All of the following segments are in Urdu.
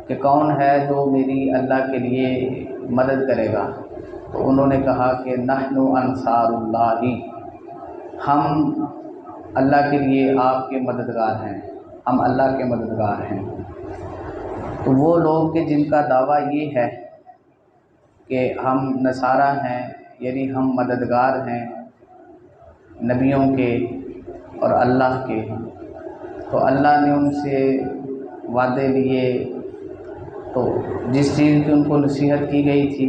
کہ کون ہے جو میری اللہ کے لیے مدد کرے گا؟ تو انہوں نے کہا کہ نحن انصار اللہ، ہم اللہ کے لیے آپ کے مددگار ہیں، ہم اللہ کے مددگار ہیں۔ تو وہ لوگ کہ جن کا دعویٰ یہ ہے کہ ہم نصارہ ہیں، یعنی ہم مددگار ہیں نبیوں کے اور اللہ کے، تو اللہ نے ان سے وعدے لیے، تو جس چیز کی ان کو نصیحت کی گئی تھی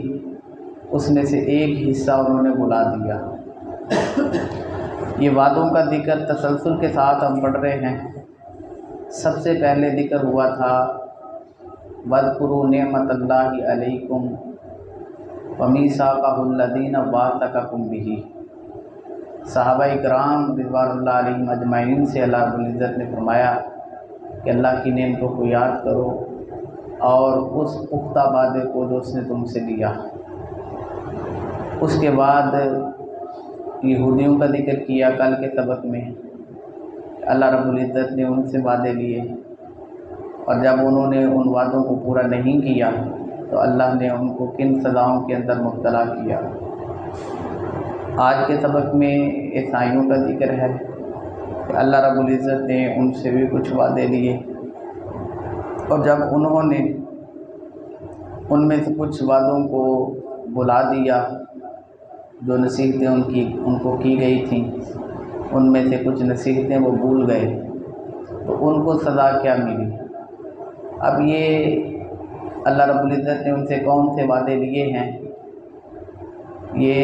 اس میں سے ایک حصہ انہوں نے بھلا دیا۔ یہ وعدوں کا ذکر تسلسل کے ساتھ ہم پڑھ رہے ہیں۔ سب سے پہلے ذکر ہوا تھا وَاذْكُرُوا نِعْمَةَ اللَّهِ عَلَيْكُمْ وَمِيثَاقَهُ الَّذِينَ وَاثَقَكُمْ بِهِ۔ صحابہ کرام رضوان اللہ علیہم اجمعین سے اللہ رب العزت نے فرمایا کہ اللہ کی نعمتوں کو یاد کرو اور اس پختہ وعدے کو جو اس نے تم سے لیا۔ اس کے بعد یہودیوں کا ذکر کیا کل کے سبق میں، اللہ رب العزت نے ان سے وعدے لیے، اور جب انہوں نے ان وعدوں کو پورا نہیں کیا تو اللہ نے ان کو کن سزاؤں کے اندر مبتلا کیا۔ آج کے سبق میں عیسائیوں کا ذکر ہے کہ اللہ رب العزت نے ان سے بھی کچھ وعدے لیے، اور جب انہوں نے ان میں سے کچھ وعدوں کو بھلا دیا، جو نصیحتیں ان کو کی گئی تھیں ان میں سے کچھ نصیحتیں وہ بھول گئے، تو ان کو سزا کیا ملی؟ اب یہ اللہ رب العزت نے ان سے کون سے وعدے لیے ہیں، یہ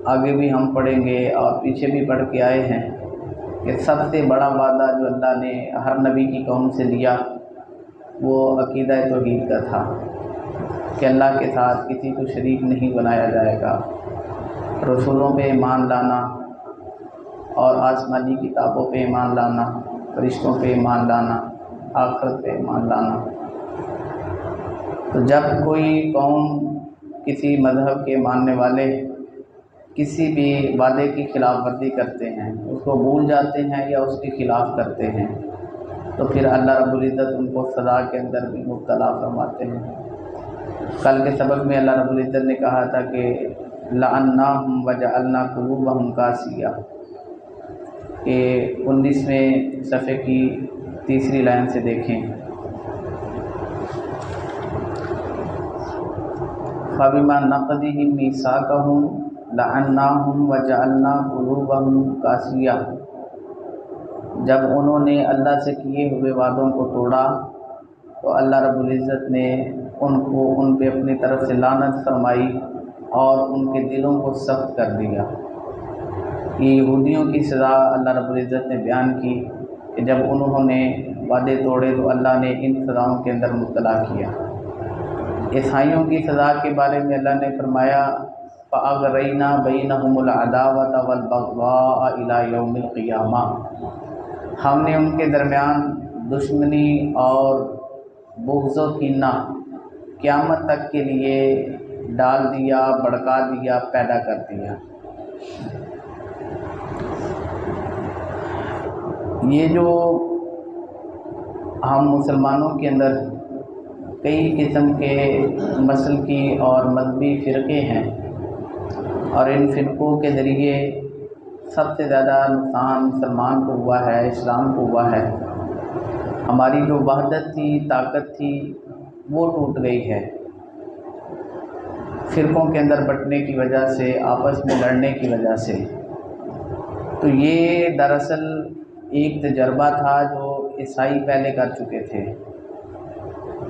آگے بھی ہم پڑھیں گے اور پیچھے بھی پڑھ کے آئے ہیں کہ سب سے بڑا وعدہ جو اللہ نے ہر نبی کی قوم سے لیا وہ عقیدہ توحید کا تھا کہ اللہ کے ساتھ کسی کو شریک نہیں بنایا جائے گا، رسولوں پہ ایمان لانا اور آسمانی کتابوں پہ ایمان لانا، فرشتوں پہ ایمان لانا، آخرت پہ ایمان لانا۔ تو جب کوئی قوم کسی مذہب کے ماننے والے کسی بھی وعدے کی خلاف ورزی کرتے ہیں، اس کو بھول جاتے ہیں یا اس کے خلاف کرتے ہیں، تو پھر اللہ رب العزت ان کو سزا کے اندر بھی مبتلا فرماتے ہیں۔ کل کے سبق میں اللہ رب العزت نے کہا تھا کہ لَعَنَّاهُمْ وَجَعَلْنَا قُلُوبَهُمْ قَاسِيَةً، کہ 19ویں صفحے کی تیسری لائن سے دیکھیں، فَبِمَا نَقْضِهِمْ مِيثَاقَهُمْ لَعَنَّاهُمْ وَجَعَلْنَا قُلُوبَهُمْ قَاسِيَةً، جب انہوں نے اللہ سے کیے ہوئے وعدوں کو توڑا تو اللہ رب العزت نے ان پہ اپنی طرف سے لعنت فرمائی اور ان کے دلوں کو سخت کر دیا۔ یہ یہودیوں کی سزا اللہ رب العزت نے بیان کی کہ جب انہوں نے وعدے توڑے تو اللہ نے ان سزاؤں کے اندر مبتلا کیا۔ عیسائیوں کی سزا کے بارے میں اللہ نے فرمایا فَأَغْرَيْنَا بَيْنَهُمُ الْعَدَاوَةَ وَالْبَغْضَاءَ إِلَى يَوْمِ الْقِيَامَةِ، ہم نے ان کے درمیان دشمنی اور بغض و کینہ قیامت تک کے لیے ڈال دیا، بڑھکا دیا، پیدا کر دیا۔ یہ جو ہم مسلمانوں کے اندر کئی قسم کے مسلکی اور مذہبی فرقے ہیں، اور ان فرقوں کے ذریعے سب سے زیادہ نقصان مسلمان کو ہوا ہے، اسلام کو ہوا ہے۔ ہماری جو وحدت تھی، طاقت تھی، وہ ٹوٹ گئی ہے فرقوں کے اندر بٹنے کی وجہ سے، آپس میں لڑنے کی وجہ سے۔ تو یہ دراصل ایک تجربہ تھا جو عیسائی پہلے کر چکے تھے۔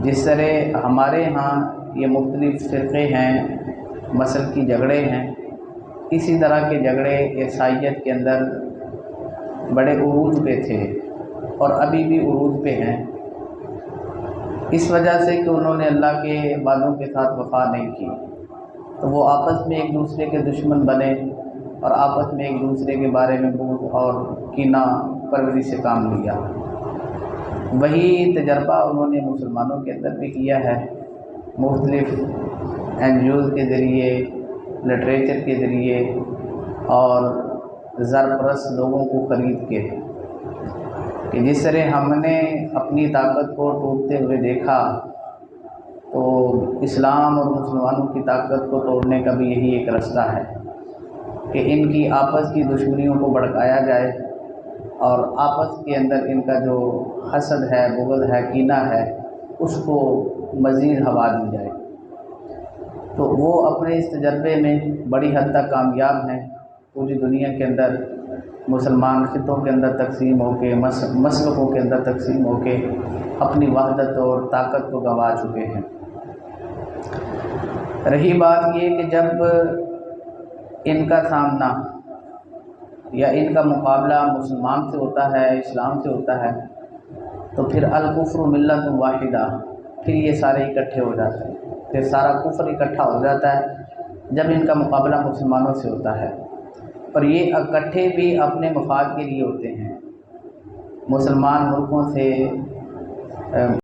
جس طرح ہمارے ہاں یہ مختلف فرقے ہیں، مسلکی جھگڑے ہیں، اسی طرح کے جھگڑے عیسائیت کے اندر بڑے عروج پہ تھے اور ابھی بھی عروج پہ ہیں، اس وجہ سے کہ انہوں نے اللہ کے وعدوں کے ساتھ وفا نہیں کی، تو وہ آپس میں ایک دوسرے کے دشمن بنے اور آپس میں ایک دوسرے کے بارے میں بغض اور کینہ پروری سے کام لیا۔ وہی تجربہ انہوں نے مسلمانوں کے اندر بھی کیا ہے، مختلف NGOز کے ذریعے، لٹریچر کے ذریعے اور زرپرست لوگوں کو خرید کے، کہ جس طرح ہم نے اپنی طاقت کو ٹوٹتے ہوئے دیکھا تو اسلام اور مسلمانوں کی طاقت کو توڑنے کا بھی یہی ایک راستہ ہے کہ ان کی آپس کی دشمنیوں کو بھڑکایا جائے اور آپس کے اندر ان کا جو حسد ہے، بغض ہے، کینہ ہے، اس کو مزید ہوا دی جائے۔ تو وہ اپنے اس تجربے میں بڑی حد تک کامیاب ہیں۔ پوری دنیا کے اندر مسلمان خطوں کے اندر تقسیم ہو کے، مسلکوں کے اندر تقسیم ہو کے اپنی وحدت اور طاقت کو گنوا چکے ہیں۔ رہی بات یہ کہ جب ان کا سامنا یا ان کا مقابلہ مسلمان سے ہوتا ہے، اسلام سے ہوتا ہے، تو پھر الکفر ملت واحدہ، پھر یہ سارے اکٹھے ہو جاتے ہیں، پھر سارا کفر اکٹھا ہو جاتا ہے جب ان کا مقابلہ مسلمانوں سے ہوتا ہے۔ اور یہ اکٹھے بھی اپنے مفاد کے لیے ہوتے ہیں۔ مسلمان ملکوں سے